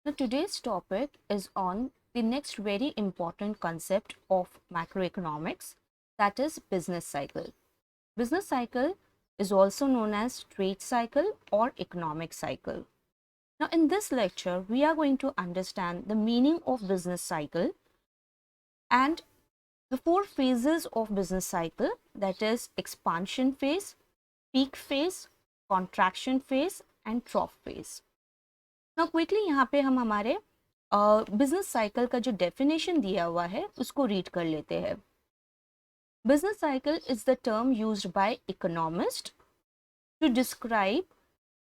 Now, today's topic is on the next very important concept of macroeconomics, that is business cycle. Business cycle is also known as trade cycle or economic cycle. Now, in this lecture, we are going to understand the meaning of business cycle and the four phases of business cycle, that is expansion phase, peak phase, contraction phase and trough phase. Now quickly यहाँ पे हम हमारे business cycle का जो definition दिया हुआ है उसको रीड कर लेते हैं. Business cycle is the term used by economist to describe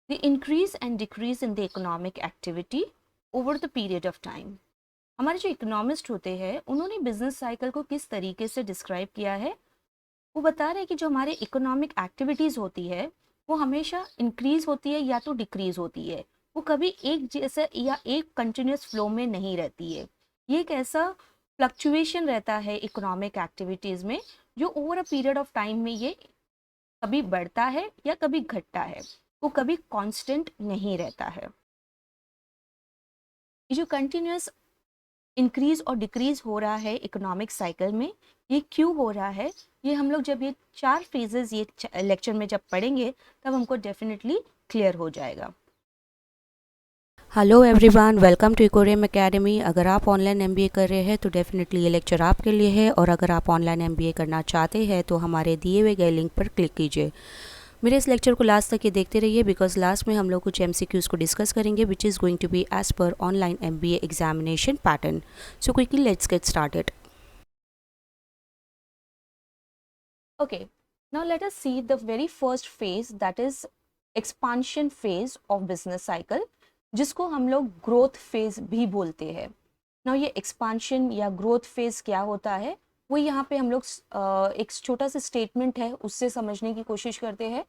the increase and decrease in the economic activity over the period of time. हमारे जो इकोनॉमिस्ट होते हैं उन्होंने बिजनेस साइकिल को किस तरीके से डिस्क्राइब किया है. वो बता रहे हैं कि जो हमारे इकोनॉमिक एक्टिविटीज़ होती है वो हमेशा इंक्रीज होती है या तो डिक्रीज होती है. वो कभी एक जैसा या एक कंटिन्यूस फ्लो में नहीं रहती है. ये एक ऐसा फ्लक्चुएशन रहता है इकोनॉमिक एक्टिविटीज़ में जो over a period of time में ये कभी बढ़ता है या कभी घटता है. वो कभी कांस्टेंट नहीं रहता है. ये जो कंटिन्यूस इंक्रीज और डिक्रीज हो रहा है इकोनॉमिक साइकिल में, ये क्यों हो रहा है, ये हम लोग जब ये चार फेजेस ये लेक्चर में जब पढ़ेंगे तब हमको डेफिनेटली क्लियर हो जाएगा. Hello everyone, welcome to Ecorium academy. अगर आप ऑनलाइन एमबीए कर रहे हैं तो डेफिनेटली ये लेक्चर आपके लिए है, और अगर आप ऑनलाइन एमबीए करना चाहते हैं तो हमारे दिए हुए गए लिंक पर क्लिक कीजिए. मेरे इस लेक्चर को लास्ट तक ये देखते रहिए, बिकॉज लास्ट में हम लोग कुछ एमसीक्यूज़ को डिस्कस करेंगे which is going to be as per online MBA examination pattern. So quickly let's get started. Okay, now let us see the very first phase, that is expansion phase of business cycle, जिसको हम लोग growth phase भी बोलते हैं. ना ये expansion या growth phase क्या होता है वो यहाँ पे हम लोग एक छोटा सा स्टेटमेंट है उससे समझने की कोशिश करते हैं.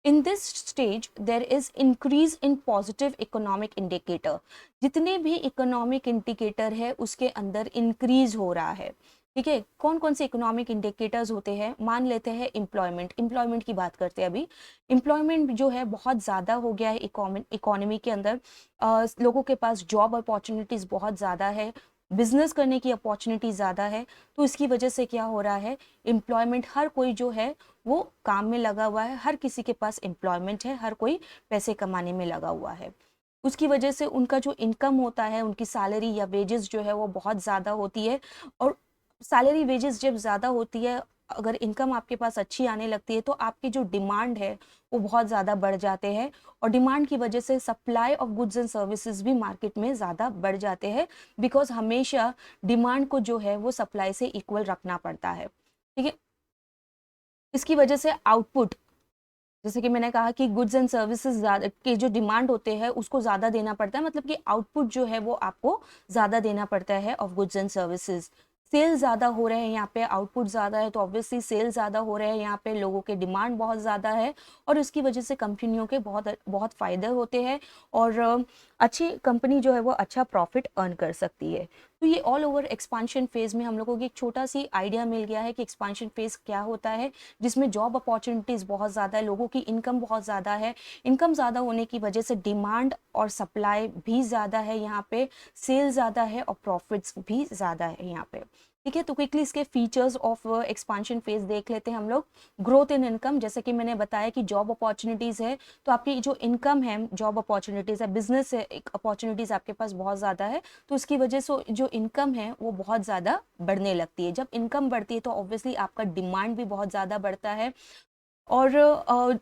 In this stage there is increase in positive economic indicator. जितने भी इकोनॉमिक इंडिकेटर है उसके अंदर इंक्रीज हो रहा है. ठीक है, कौन कौन से इकोनॉमिक इंडिकेटर्स होते हैं, मान लेते हैं एम्प्लॉयमेंट की बात करते हैं. अभी एम्प्लॉयमेंट जो है बहुत ज़्यादा हो गया है इकोनॉमी के अंदर. लोगों के पास जॉब अपॉर्चुनिटीज़ बहुत ज़्यादा है, बिजनेस करने की अपॉर्चुनिटी ज़्यादा है. तो इसकी वजह से क्या हो रहा है, एम्प्लॉयमेंट, हर कोई जो है वो काम में लगा हुआ है, हर किसी के पास एम्प्लॉयमेंट है, हर कोई पैसे कमाने में लगा हुआ है. उसकी वजह से उनका जो इनकम होता है, उनकी सैलरी या वेजेस जो है वो बहुत ज़्यादा होती है. और सैलरी वेजेस जब ज़्यादा होती है, अगर इनकम आपके पास अच्छी आने लगती है तो आपकी जो डिमांड है वो बहुत ज़्यादा बढ़ जाते हैं. और डिमांड की वजह से supply of goods and services भी मार्केट में ज़्यादा बढ़ जाते हैं, बिकॉज हमेशा डिमांड को जो है वो सप्लाई से इक्वल रखना पड़ता है. ठीक है, इसकी वजह से आउटपुट, जैसे कि मैंने कहा कि गुड्स एंड सर्विसेज ज़्यादा के जो डिमांड होते हैं उसको ज़्यादा देना पड़ता है, मतलब कि आउटपुट जो है वो आपको ज़्यादा देना पड़ता है of goods and services. Sale ज़्यादा हो रहे हैं यहाँ पे, आउटपुट ज़्यादा है तो ऑब्वियसली सेल ज़्यादा हो रहे हैं यहाँ पे, लोगों के डिमांड बहुत ज़्यादा है और उसकी वजह से कंपनियों के बहुत बहुत फ़ायदे होते हैं और अच्छी कंपनी जो है वो अच्छा प्रॉफिट अर्न कर सकती है. तो ये ऑल ओवर एक्सपांशन फेज़ में हम लोगों को एक छोटा सी आइडिया मिल गया है कि एक्सपांशन फेज़ क्या होता है, जिसमें जॉब अपॉर्चुनिटीज़ बहुत ज़्यादा है, लोगों की इनकम बहुत ज़्यादा है. इनकम ज़्यादा होने की वजह से डिमांड और सप्लाई भी ज़्यादा है यहाँ पे, सेल ज़्यादा है और प्रॉफिट्स भी ज़्यादा है यहाँ पे. ठीक है, तो क्विकली इसके फीचर्स ऑफ एक्सपांशन फेज देख लेते हैं हम लोग. ग्रोथ इन इनकम, जैसे कि मैंने बताया कि जॉब अपॉर्चुनिटीज़ है तो आपकी जो इनकम है, जॉब अपॉर्चुनिटीज़ है, बिजनेस है, एक अपॉर्चुनिटीज़ आपके पास बहुत ज़्यादा है, तो उसकी वजह से जो इनकम है वो बहुत ज़्यादा बढ़ने लगती है. जब इनकम बढ़ती है तो ऑब्वियसली आपका डिमांड भी बहुत ज़्यादा बढ़ता है. और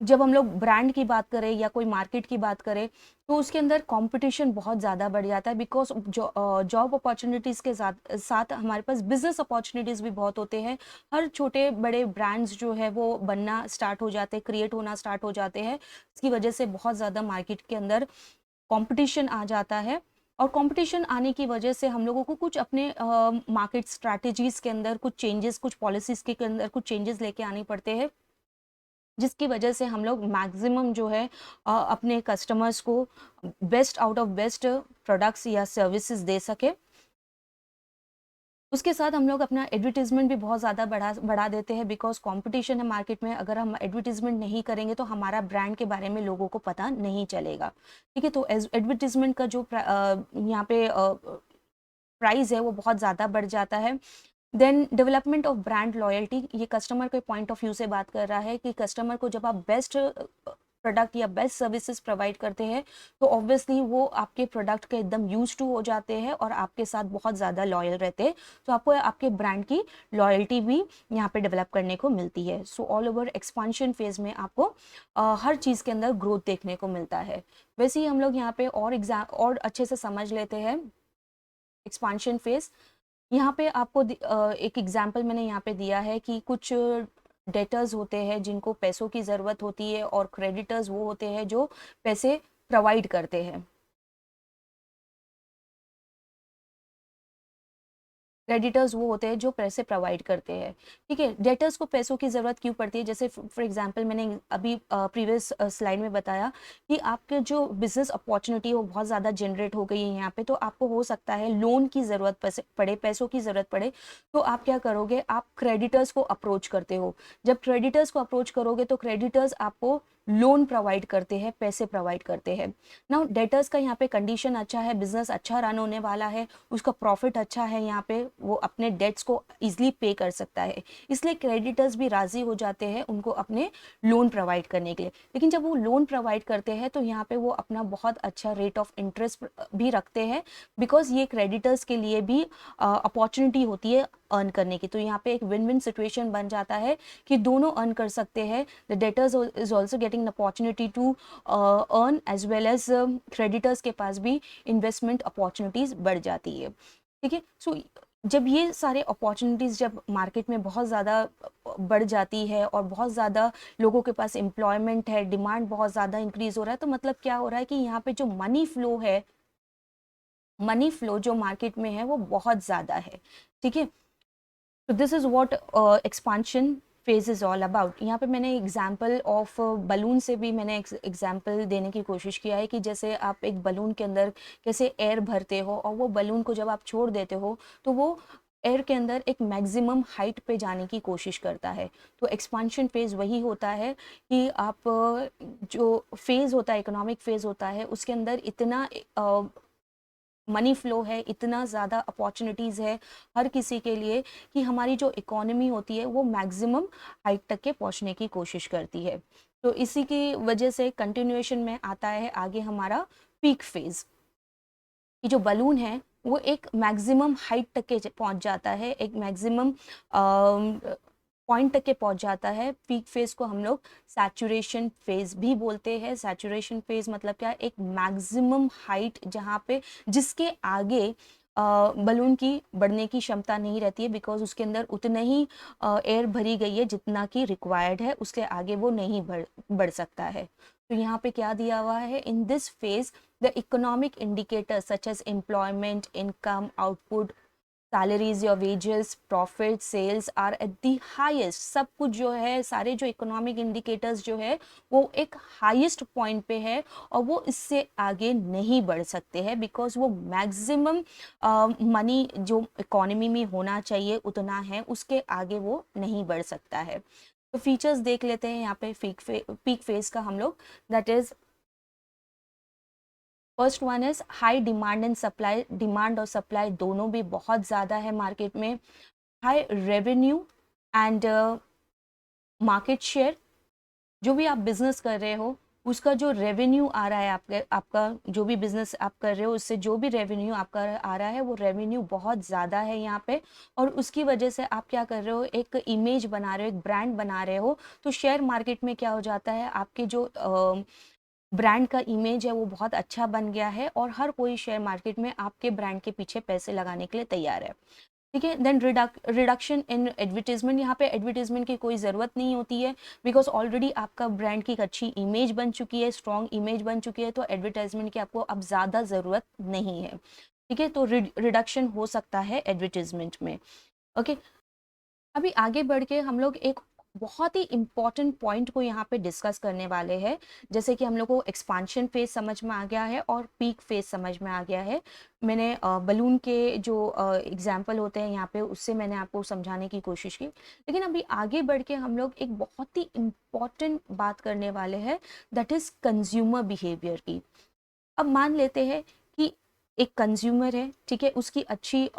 जब हम लोग ब्रांड की बात करें या कोई मार्केट की बात करें तो उसके अंदर कंपटीशन बहुत ज़्यादा बढ़ जाता है, बिकॉज जॉब अपॉर्चुनिटीज़ के साथ साथ हमारे पास बिजनेस अपॉर्चुनिटीज़ भी बहुत होते हैं. हर छोटे बड़े ब्रांड्स जो है वो बनना स्टार्ट हो जाते हैं, क्रिएट होना स्टार्ट हो जाते हैं. इसकी वजह से बहुत ज़्यादा मार्केट के अंदर कंपटीशन आ जाता है. और कंपटीशन आने की वजह से हम लोगों को कुछ अपने मार्केट स्ट्रैटेजीज़ के अंदर कुछ चेंजेस, कुछ पॉलिसीज़ के अंदर कुछ चेंजेस लेके आने पड़ते हैं, जिसकी वजह से हम लोग मैक्सिमम जो है अपने कस्टमर्स को best out of best products या सर्विसेज दे सके. उसके साथ हम लोग अपना एडवर्टीजमेंट भी बहुत ज़्यादा बढ़ा देते हैं, बिकॉज कंपटीशन है मार्केट में। अगर हम एडवर्टीजमेंट नहीं करेंगे तो हमारा ब्रांड के बारे में लोगों को पता नहीं चलेगा, ठीक है। तो एडवर्टीजमेंट का जो यहाँ पे प्राइस है वो बहुत ज़्यादा बढ़ जाता है। Then development of brand loyalty, ये कस्टमर के पॉइंट ऑफ व्यू से बात कर रहा है कि कस्टमर को जब आप बेस्ट प्रोडक्ट या बेस्ट सर्विसेज प्रोवाइड करते हैं तो ऑब्वियसली वो आपके प्रोडक्ट के एकदम यूज टू हो जाते हैं और आपके साथ बहुत ज़्यादा लॉयल रहते हैं। तो आपको आपके ब्रांड की लॉयल्टी भी यहाँ पे डेवलप करने को मिलती है। So all over expansion phase में आपको हर चीज़ के अंदर ग्रोथ देखने को मिलता है। वैसे ही हम लोग यहाँ पे और अच्छे से समझ लेते हैं एक्सपांशन फेज। यहाँ पे आपको एक एग्जाम्पल मैंने यहाँ पे दिया है कि कुछ डेटर्स होते हैं जिनको पैसों की ज़रूरत होती है और क्रेडिटर्स वो होते हैं जो पैसे प्रोवाइड करते हैं। क्रेडिटर्स वो होते हैं जो पैसे प्रोवाइड करते हैं, ठीक है। डेटर्स को पैसों की ज़रूरत क्यों पड़ती है? जैसे फॉर एग्जांपल मैंने अभी प्रीवियस स्लाइड में बताया कि आपके जो बिजनेस अपॉर्चुनिटी है वो बहुत ज़्यादा जनरेट हो गई है यहाँ पे, तो आपको हो सकता है लोन की ज़रूरत पड़े, पैसों की ज़रूरत पड़े। तो आप क्या करोगे? आप क्रेडिटर्स को अप्रोच करते हो। जब क्रेडिटर्स को अप्रोच करोगे तो क्रेडिटर्स आपको लोन प्रोवाइड करते हैं, पैसे प्रोवाइड करते हैं। नाउ डेटर्स का यहाँ पे कंडीशन अच्छा है, बिजनेस अच्छा रन होने वाला है, उसका प्रॉफिट अच्छा है, यहाँ पे वो अपने डेट्स को इजीली पे कर सकता है, इसलिए क्रेडिटर्स भी राजी हो जाते हैं उनको अपने लोन प्रोवाइड करने के लिए। लेकिन जब वो लोन प्रोवाइड करते हैं तो यहाँ पे वो अपना बहुत अच्छा रेट ऑफ इंटरेस्ट भी रखते हैं, बिकॉज ये क्रेडिटर्स के लिए भी अपॉर्चुनिटी होती है अर्न करने की। तो यहाँ पे एक विन विन सिचुएशन बन जाता है कि दोनों अर्न कर सकते हैं। The debtors is also getting the opportunity to earn as well as creditors के पास भी इन्वेस्टमेंट अपॉर्चुनिटीज बढ़ जाती है, ठीक है। सो जब ये सारे अपॉर्चुनिटीज़ जब मार्केट में बहुत ज़्यादा बढ़ जाती है और बहुत ज़्यादा लोगों के पास एम्प्लॉयमेंट है, डिमांड बहुत ज़्यादा इंक्रीज हो रहा है, तो मतलब क्या हो रहा है कि यहाँ पे जो मनी फ्लो है, मनी फ्लो जो मार्केट में है वो बहुत ज़्यादा है, ठीक है। तो this is what expansion phase is all about. यहाँ पे मैंने एग्जाम्पल ऑफ बलून से भी मैंने एग्जाम्पल देने की कोशिश किया है कि जैसे आप एक बलून के अंदर कैसे एयर भरते हो और वो बलून को जब आप छोड़ देते हो तो वो एयर के अंदर एक मैक्सिमम हाइट पे जाने की कोशिश करता है। तो एक्सपांशन फेज वही होता है कि आप जो फेज होता है, इकोनॉमिक फेज होता है, उसके अंदर इतना मनी फ्लो है, इतना ज़्यादा अपॉर्चुनिटीज़ है हर किसी के लिए कि हमारी जो इकोनॉमी होती है वो मैक्सिमम हाइट तक के पहुंचने की कोशिश करती है। तो इसी की वजह से कंटिन्यूएशन में आता है आगे हमारा पीक फेज, कि जो बलून है वो एक मैक्सिमम हाइट तक के पहुंच जाता है, एक मैक्सिमम पॉइंट तक के पहुंच जाता है। पीक फेज को हम लोग सैचुरेशन फेज भी बोलते हैं। सैचुरेशन फेज मतलब क्या? एक मैक्सिमम हाइट जहाँ पे जिसके आगे बलून की बढ़ने की क्षमता नहीं रहती है, बिकॉज उसके अंदर उतने ही एयर भरी गई है जितना कि रिक्वायर्ड है, उसके आगे वो नहीं बढ़ सकता है। तो यहाँ पे क्या दिया हुआ है? In this phase the economic indicators such as employment, income, output, salaries या wages, profit, sales are at the highest. सब कुछ जो है, सारे जो इकोनॉमिक इंडिकेटर्स जो है वो एक हाईएस्ट पॉइंट पे है और वो इससे आगे नहीं बढ़ सकते हैं, बिकॉज वो मैक्सिमम मनी जो इकोनॉमी में होना चाहिए उतना है, उसके आगे वो नहीं बढ़ सकता है। तो फीचर्स देख लेते हैं यहाँ पे पीक फेज का हम लोग। That is first one is high demand and supply. Demand और सप्लाई दोनों भी बहुत ज़्यादा है मार्केट में। High revenue and market share, जो भी आप बिजनेस कर रहे हो उसका जो रेवेन्यू आ रहा है, आपका जो भी बिजनेस आप कर रहे हो उससे जो भी रेवेन्यू आपका आ रहा है वो रेवेन्यू बहुत ज़्यादा है यहाँ पे, और उसकी वजह से आप क्या कर रहे हो? एक इमेज बना रहे हो, एक ब्रांड बना रहे हो। तो शेयर मार्केट में क्या हो जाता है? आपके जो ब्रांड का इमेज है वो बहुत अच्छा बन गया है और हर कोई शेयर मार्केट में आपके ब्रांड के पीछे पैसे लगाने के लिए तैयार है, ठीक है। देन रिडक्शन इन एडवर्टीजमेंट, यहाँ पे एडवर्टीजमेंट की कोई ज़रूरत नहीं होती है, बिकॉज ऑलरेडी आपका ब्रांड की एक अच्छी इमेज बन चुकी है, स्ट्रॉन्ग इमेज बन चुकी है, तो एडवर्टाइजमेंट की आपको अब ज़्यादा ज़रूरत नहीं है, ठीक है। तो रिडक्शन हो सकता है एडवर्टीजमेंट में, ओके। अभी आगे बढ़ के हम लोग एक बहुत ही इम्पॉर्टेंट पॉइंट को यहाँ पे डिस्कस करने वाले हैं। जैसे कि हम लोग को एक्सपांशन फेज समझ में आ गया है और पीक फेज समझ में आ गया है। मैंने बलून के जो एग्जाम्पल होते हैं यहाँ पे उससे मैंने आपको समझाने की कोशिश की, लेकिन अभी आगे बढ़ के हम लोग एक बहुत ही इम्पॉर्टेंट बात करने वाले हैं, दैट इज कंज्यूमर बिहेवियर की। अब मान लेते हैं कि एक कंज्यूमर है, ठीक है, उसकी अच्छी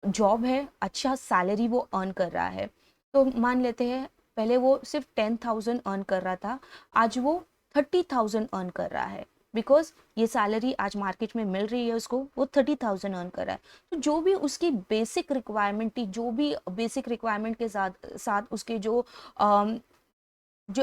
जॉब है, अच्छा सैलरी वो अर्न कर रहा है। तो मान लेते हैं पहले वो सिर्फ 10,000 अर्न कर रहा था, आज वो 30,000 अर्न कर रहा है, बिकॉज ये सैलरी आज मार्केट में मिल रही है उसको, वो 30,000 अर्न कर रहा है। तो जो भी उसकी बेसिक रिक्वायरमेंट थी, जो भी बेसिक रिक्वायरमेंट के साथ साथ उसके जो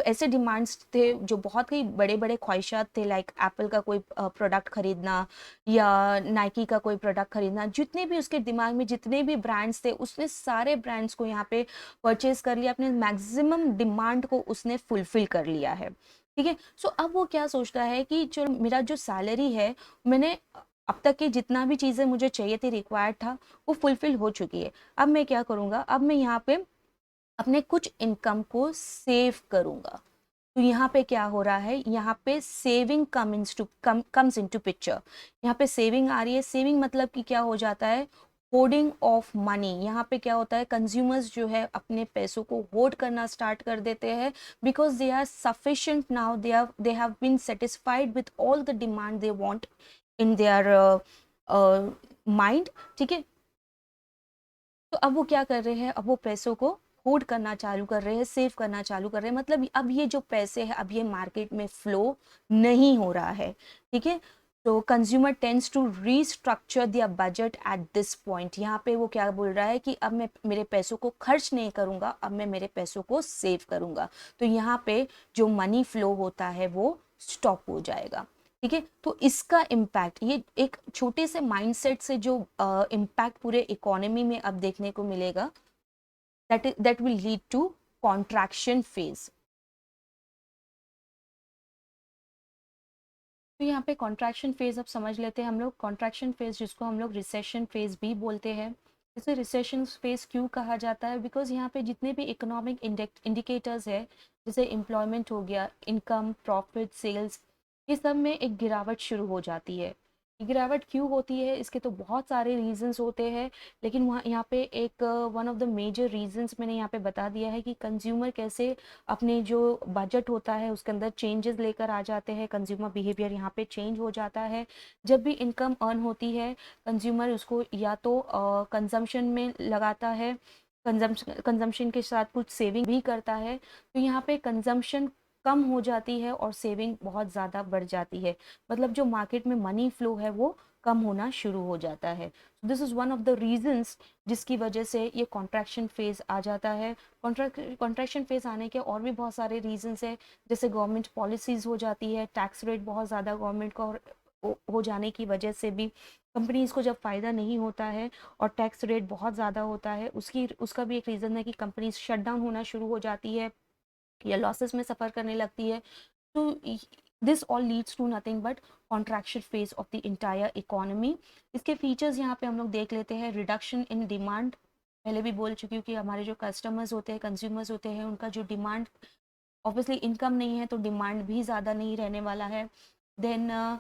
ऐसे डिमांड्स थे, जो बहुत ही बड़े बड़े ख्वाहिशात थे, लाइक एप्पल का कोई प्रोडक्ट खरीदना या नाइकी का कोई प्रोडक्ट खरीदना, जितने भी उसके दिमाग में जितने भी ब्रांड्स थे उसने सारे ब्रांड्स को यहाँ पे परचेज कर लिया, अपने मैक्सिमम डिमांड को उसने फुलफिल कर लिया है, ठीक है। सो अब वो क्या सोचता है कि जो मेरा जो सैलरी है, मैंने अब तक के जितना भी चीज़ें मुझे चाहिए थी, रिक्वायर्ड था, वो फुलफिल हो चुकी है। अब मैं क्या करूँगा, अब मैं यहाँ पे अपने कुछ इनकम को सेव करूंगा। तो यहाँ पे क्या हो रहा है, यहाँ पे सेविंग कम्स इनटू पिक्चर। यहाँ पे सेविंग आ रही है। सेविंग मतलब कि क्या हो जाता है, होर्डिंग ऑफ मनी। यहाँ पे क्या होता है, कंज्यूमर्स जो है अपने पैसों को होर्ड करना स्टार्ट कर देते हैं, because they are sufficient now, they have been satisfied with all the demand they want in their mind, ठीक है। तो अब वो क्या कर रहे हैं, अब वो पैसों को होल्ड करना चालू कर रहे हैं, सेव करना चालू कर रहे हैं। मतलब अब ये जो पैसे हैं, अब ये मार्केट में फ्लो नहीं हो रहा है, ठीक है। तो consumer tends to restructure their budget at this point. यहाँ पे वो क्या बोल रहा है कि अब मैं मेरे पैसों को खर्च नहीं करूंगा, अब मैं मेरे पैसों को सेव करूंगा। तो यहाँ पे जो मनी फ्लो होता है वो स्टॉप हो जाएगा, ठीक है। तो इसका इम्पैक्ट, ये एक छोटे से माइंडसेट से जो इम्पैक्ट पूरे इकोनॉमी में अब देखने को मिलेगा, that will lead to contraction phase. तो यहाँ पे कॉन्ट्रैक्शन फेज अब समझ लेते हैं हम लोग। कॉन्ट्रैक्शन फेज जिसको हम लोग रिसेशन फेज भी बोलते हैं। इसे रिसेशन फेज क्यों कहा जाता है, बिकॉज यहाँ पे जितने भी इकोनॉमिक इंडिकेटर्स है, जैसे एम्प्लॉयमेंट हो गया, इनकम, प्रॉफिट, सेल्स, ये सब में एक गिरावट शुरू हो जाती है। ये गिरावट क्यों होती है, इसके तो बहुत सारे रीजंस होते हैं, लेकिन वहाँ यहाँ पे एक one of the major reasons मैंने यहाँ पे बता दिया है कि कंज्यूमर कैसे अपने जो बजट होता है उसके अंदर चेंजेस लेकर आ जाते हैं। कंज्यूमर बिहेवियर यहाँ पे चेंज हो जाता है। जब भी इनकम अर्न होती है, कंज्यूमर उसको या तो कंजम्पशन में लगाता है, कंजम्पशन के साथ कुछ सेविंग भी करता है। तो यहाँ पे कंजम्पशन कम हो जाती है और सेविंग बहुत ज़्यादा बढ़ जाती है। मतलब जो मार्केट में मनी फ्लो है वो कम होना शुरू हो जाता है। This is one of the reasons जिसकी वजह से ये कॉन्ट्रैक्शन फेज आ जाता है। कॉन्ट्रैक्शन फेज आने के और भी बहुत सारे रीजंस है, जैसे गवर्नमेंट पॉलिसीज हो जाती है, टैक्स रेट बहुत ज़्यादा गवर्नमेंट का हो जाने की वजह से भी कंपनीज को जब फ़ायदा नहीं होता है और टैक्स रेट बहुत ज़्यादा होता है, उसका भी एक रीज़न है कि कंपनीज शट डाउन होना शुरू हो जाती है या लॉसेस में सफ़र करने लगती है। तो this all leads to nothing but contraction phase of the entire economy. इसके फीचर्स यहाँ पे हम लोग देख लेते हैं। रिडक्शन इन डिमांड, पहले भी बोल चुकी हूँ कि हमारे जो कस्टमर्स होते हैं, कंज्यूमर्स होते हैं, उनका जो डिमांड, ऑब्वियसली इनकम नहीं है तो डिमांड भी ज़्यादा नहीं रहने वाला है। Then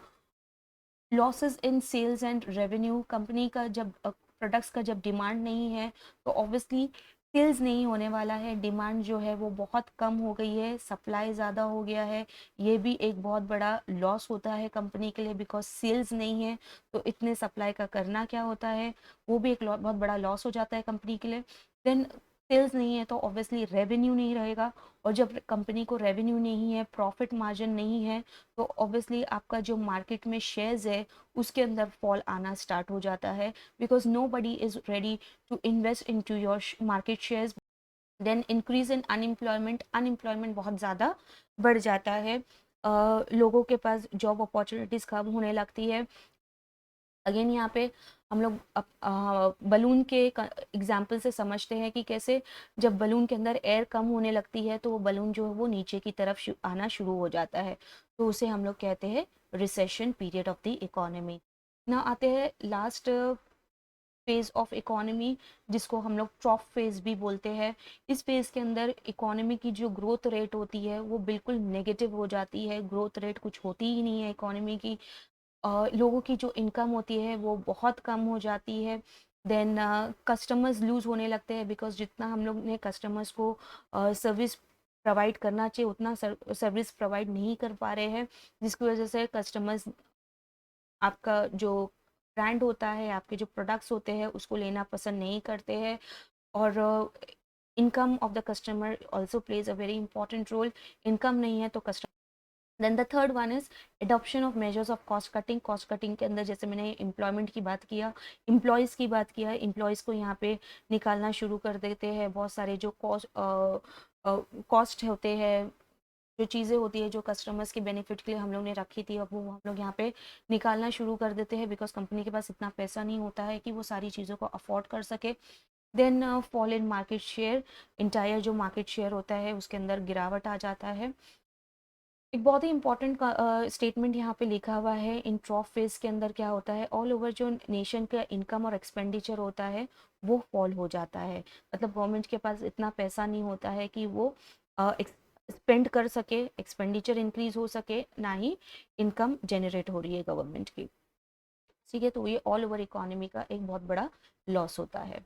losses in sales and revenue, company का जब प्रोडक्ट्स का जब डिमांड नहीं है तो ऑब्वियसली सेल्स नहीं होने वाला है। डिमांड जो है वो बहुत कम हो गई है, सप्लाई ज़्यादा हो गया है, ये भी एक बहुत बड़ा लॉस होता है कंपनी के लिए, बिकॉज सेल्स नहीं है तो इतने सप्लाई का करना क्या होता है, वो भी एक बहुत बड़ा लॉस हो जाता है कंपनी के लिए। देन सेल्स नहीं है तो ऑब्वियसली रेवेन्यू नहीं रहेगा, और जब कंपनी को रेवेन्यू नहीं है, प्रॉफिट मार्जिन नहीं है, तो ऑब्वियसली आपका जो मार्केट में शेयर्स है उसके अंदर फॉल आना स्टार्ट हो जाता है, because nobody is ready to invest in to your market shares. Then increase in unemployment, unemployment बहुत ज़्यादा बढ़ जाता है। लोगों के पास जॉब अपॉर्चुनिटीज़ कम होने लगती है। अगेन यहाँ पे हम लोग बलून के एग्जाम्पल से समझते हैं कि कैसे जब बलून के अंदर एयर कम होने लगती है तो वो बलून जो है वो नीचे की तरफ आना शुरू हो जाता है, तो उसे हम लोग कहते हैं recession period of the economy. ना आते हैं लास्ट फेज ऑफ इकोनॉमी, जिसको हम लोग ट्रॉफ फेज भी बोलते हैं। इस फेज के अंदर इकोनॉमी की जो ग्रोथ रेट होती है वो बिल्कुल नेगेटिव हो जाती है, ग्रोथ रेट कुछ होती ही नहीं है इकोनॉमी की। लोगों की जो इनकम होती है वो बहुत कम हो जाती है। देन कस्टमर्स लूज होने लगते हैं, बिकॉज जितना हम लोग ने कस्टमर्स को सर्विस प्रोवाइड करना चाहिए उतना सर्विस प्रोवाइड नहीं कर पा रहे हैं, जिसकी वजह से कस्टमर्स आपका जो ब्रांड होता है, आपके जो प्रोडक्ट्स होते हैं उसको लेना पसंद नहीं करते हैं। और income of the customer also plays a very important role. Income नहीं है तो customer. Then the third one is adoption of measures of cost cutting. Cost cutting के अंदर जैसे मैंने एम्प्लॉयमेंट की बात किया, एम्प्लॉयज़ की बात किया, एम्प्लॉयज़ को यहाँ पे निकालना शुरू कर देते हैं। बहुत सारे जो कॉस्ट होते हैं, जो चीज़ें होती है जो कस्टमर्स के बेनिफिट के लिए हम लोग ने रखी थी, अब वो हम लोग यहाँ पे निकालना शुरू कर देते हैं, बिकॉज कंपनी के पास इतना पैसा नहीं होता है कि वो सारी चीज़ों को अफोर्ड कर सके। Then fall in market share, entire जो मार्केट शेयर होता है उसके अंदर गिरावट आ जाता है। एक बहुत ही इंपॉर्टेंट स्टेटमेंट यहाँ पे लिखा हुआ है, इन ट्रॉफ फेज के अंदर क्या होता है, ऑल ओवर जो नेशन का इनकम और एक्सपेंडिचर होता है वो फॉल हो जाता है। मतलब गवर्नमेंट के पास इतना पैसा नहीं होता है कि वो स्पेंड कर सके, एक्सपेंडिचर इंक्रीज हो सके, ना ही इनकम जनरेट हो रही है गवर्नमेंट की। ठीक है, तो ये ऑल ओवर इकोनॉमी का एक बहुत बड़ा लॉस होता है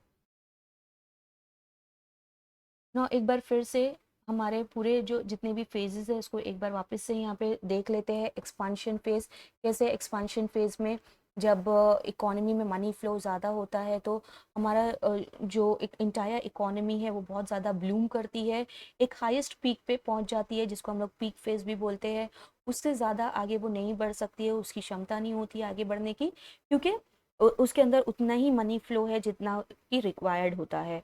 ना। एक बार फिर से हमारे पूरे जो जितने भी फेजेस है उसको एक बार वापस से यहाँ पे देख लेते हैं। एक्सपांशन फेज, कैसे एक्सपांशन फेज में जब इकोनॉमी में मनी फ्लो ज़्यादा होता है तो हमारा जो एक इंटायर इकोनॉमी है वो बहुत ज़्यादा ब्लूम करती है, एक हाईएस्ट पीक पे पहुँच जाती है, जिसको हम लोग पीक फेज भी बोलते हैं। उससे ज़्यादा आगे वो नहीं बढ़ सकती है, उसकी क्षमता नहीं होती है आगे बढ़ने की, क्योंकि उसके अंदर उतना ही मनी फ्लो है जितना कि रिक्वायर्ड होता है।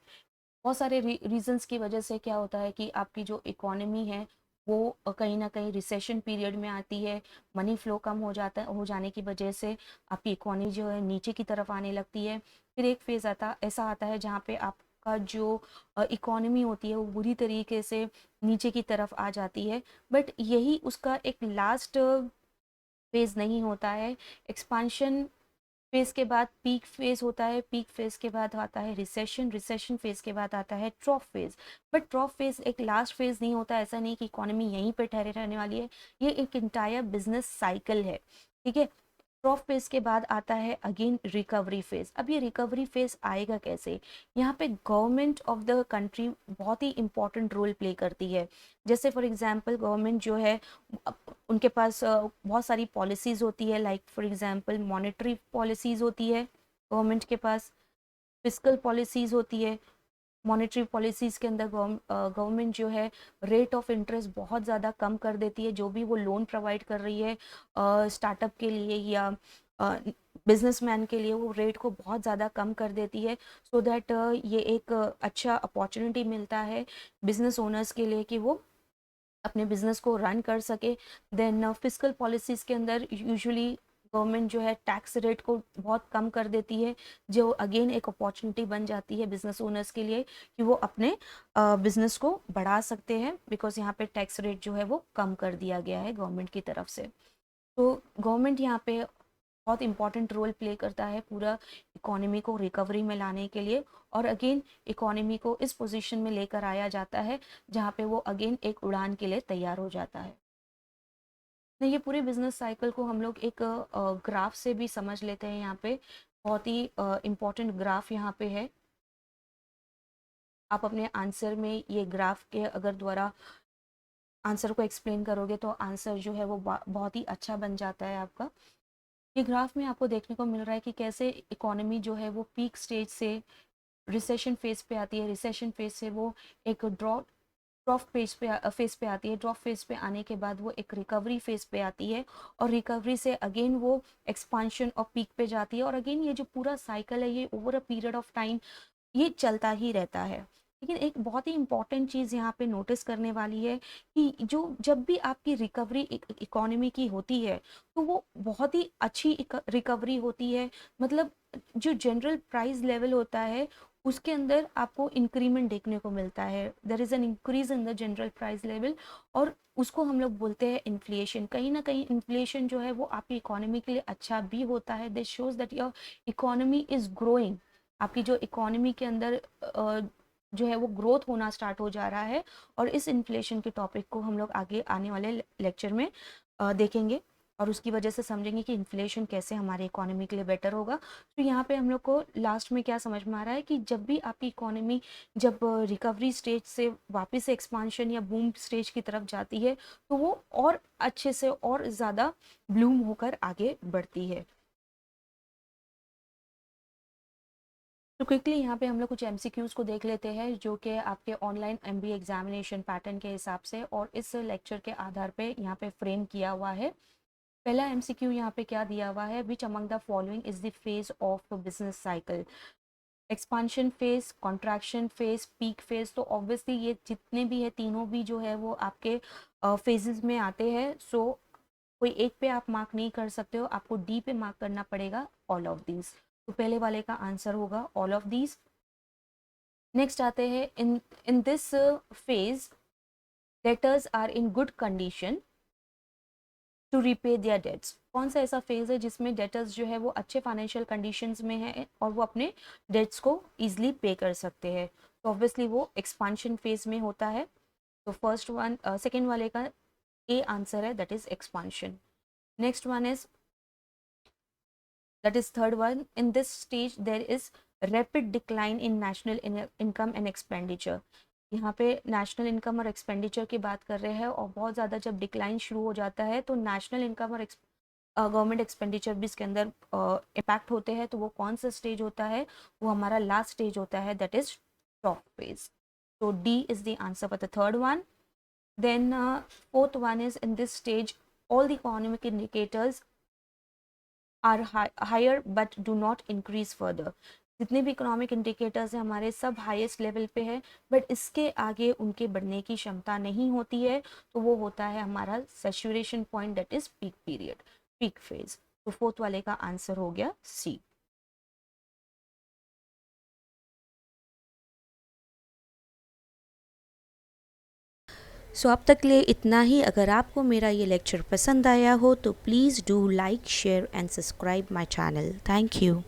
बहुत सारे रीजंस की वजह से क्या होता है कि आपकी जो इकोनॉमी है वो कहीं ना कहीं रिसेशन पीरियड में आती है, मनी फ्लो कम हो जाता है, हो जाने की वजह से आपकी इकोनॉमी जो है नीचे की तरफ आने लगती है। फिर एक फेज आता ऐसा आता है जहाँ पे आपका जो इकोनॉमी होती है वो बुरी तरीके से नीचे की तरफ आ जाती है, बट यही उसका एक लास्ट फेज नहीं होता है। एक्सपांशन फेज के बाद पीक फेज होता है, पीक फेज के बाद आता है रिसेशन, रिसेशन फेज के बाद आता है ट्रॉफ फेज। बट ट्रॉफ फेज एक लास्ट फेज नहीं होता, ऐसा नहीं कि इकोनॉमी यहीं पे ठहरे रहने वाली है, ये एक इंटायर बिजनेस साइकिल है। ठीक है, ट्रॉफ फेज के बाद आता है अगेन रिकवरी फेज। अब ये रिकवरी फेज आएगा कैसे, यहाँ पे गवर्नमेंट ऑफ द कंट्री बहुत ही इंपॉर्टेंट रोल प्ले करती है। जैसे फॉर एग्जांपल गवर्नमेंट जो है उनके पास बहुत सारी पॉलिसीज़ होती है, like for example monetary policies होती है गवर्नमेंट के पास, फिस्कल पॉलिसीज़ होती है। मॉनेटरी पॉलिसीज़ के अंदर गवर्नमेंट जो है रेट ऑफ इंटरेस्ट बहुत ज़्यादा कम कर देती है, जो भी वो लोन प्रोवाइड कर रही है स्टार्टअप के लिए या बिजनेसमैन के लिए, वो रेट को बहुत ज़्यादा कम कर देती है, सो दैट ये एक अच्छा अपॉर्चुनिटी मिलता है बिजनेस ओनर्स के लिए कि वो अपने बिजनेस को रन कर सके। देन फिस्कल पॉलिसीज़ के अंदर यूजुअली गवर्नमेंट जो है टैक्स रेट को बहुत कम कर देती है, जो अगेन एक अपॉर्चुनिटी बन जाती है बिजनेस ओनर्स के लिए कि वो अपने बिजनेस को बढ़ा सकते हैं, बिकॉज यहाँ पे टैक्स रेट जो है वो कम कर दिया गया है गवर्नमेंट की तरफ से। तो गवर्नमेंट यहाँ पे बहुत इंपॉर्टेंट रोल प्ले करता है पूरा इकोनॉमी को रिकवरी में लाने के लिए, और अगेन इकोनॉमी को इस पोजीशन में लेकर आया जाता है जहाँ पे वो अगेन एक उड़ान के लिए तैयार हो जाता है। नहीं, ये पूरे बिजनेस साइकिल को हम लोग एक ग्राफ से भी समझ लेते हैं। यहाँ पे बहुत ही इम्पोर्टेंट ग्राफ यहाँ पे है। आप अपने आंसर में ये ग्राफ के अगर द्वारा आंसर को एक्सप्लेन करोगे तो आंसर जो है वो बहुत ही अच्छा बन जाता है आपका। ये ग्राफ में आपको देखने को मिल रहा है कि कैसे इकोनॉमी जो है वो पीक स्टेज से रिसेशन फेज पे आती है, रिसेशन फेज से वो एक ड्रॉप फेज पे आती है, ड्रॉप फेज पे आने के बाद वो एक रिकवरी फेज पे आती है, और रिकवरी से अगेन वो एक्सपांशन और पीक पे जाती है, और अगेन ये जो पूरा साइकिल है ये over a period of time ये चलता ही रहता है। लेकिन एक बहुत ही इंपॉर्टेंट चीज़ यहाँ पे नोटिस करने वाली है कि जो जब भी आपकी रिकवरी इकोनॉमी की होती है तो वो बहुत ही अच्छी रिकवरी होती है। मतलब जो जनरल प्राइस लेवल होता है उसके अंदर आपको इंक्रीमेंट देखने को मिलता है, there is an increase in the general price level, और उसको हम लोग बोलते हैं इन्फ्लेशन। कहीं ना कहीं इन्फ्लेशन जो है वो आपकी इकोनॉमी के लिए अच्छा भी होता है, this shows that your economy is growing. आपकी जो इकोनॉमी के अंदर जो है वो ग्रोथ होना स्टार्ट हो जा रहा है, और इस इन्फ्लेशन के टॉपिक को हम लोग आगे आने वाले लेक्चर में देखेंगे और उसकी वजह से समझेंगे कि इन्फ्लेशन कैसे हमारे इकोनॉमी के लिए बेटर होगा। तो यहाँ पे हम लोग को लास्ट में क्या समझ में आ रहा है कि जब भी आपकी इकोनॉमी जब रिकवरी स्टेज से वापस से एक्सपांशन या बूम स्टेज की तरफ जाती है तो वो और अच्छे से और ज़्यादा ब्लूम होकर आगे बढ़ती है। तो क्विकली यहाँ पे हम लोग कुछ एमसीक्यूज को देख लेते हैं जो कि आपके ऑनलाइन एमबीए एग्जामिनेशन पैटर्न के हिसाब से और इस लेक्चर के आधार पे यहाँ पे फ्रेम किया हुआ है। पहला एमसीक्यू यहाँ पे क्या दिया हुआ है, which among the following is the phase of business cycle, expansion phase, contraction phase, peak phase. तो ऑब्वियसली ये जितने भी है तीनों भी जो है वो आपके फेजेस में आते हैं। सो कोई एक पे आप मार्क नहीं कर सकते हो, आपको डी पे मार्क करना पड़ेगा ऑल ऑफ दीज। तो पहले वाले का आंसर होगा ऑल ऑफ दीज। नेक्स्ट आते हैं in this phase debtors are in good condition to repay their debts. कौन सा ऐसा फेज है जिसमें डेटर्स जो है वो अच्छे फाइनेंशियल कंडीशंस में है और वो अपने डेट्स को इजीली पे कर सकते हैं? तो ऑब्वियसली वो एक्सपांशन फेज में होता है। तो फर्स्ट वन सेकेंड वाले का ए आंसर है, that is expansion. Next one is that is third one, in this stage there is rapid decline in national income and expenditure। यहाँ पे नेशनल इनकम और एक्सपेंडिचर की बात कर रहे हैं और बहुत ज़्यादा जब डिक्लाइन शुरू हो जाता है तो नेशनल इनकम और गवर्नमेंट एक्सपेंडिचर भी इसके अंदर इम्पैक्ट होते हैं। तो वो कौन सा स्टेज होता है, वो हमारा लास्ट स्टेज होता है, दैट इज टॉप फेज। तो D is the answer for the third one. Then fourth one is in this stage all the economic indicators are higher but do not increase further। जितने भी economic indicators हैं हमारे सब highest level पे है but इसके आगे उनके बढ़ने की क्षमता नहीं होती है। तो वो होता है हमारा saturation point, that is peak period, peak phase. तो फोर्थ वाले का आंसर हो गया सी। सो अब तक के लिए इतना ही। अगर आपको मेरा ये लेक्चर पसंद आया हो तो please do like share and subscribe my channel. Thank you.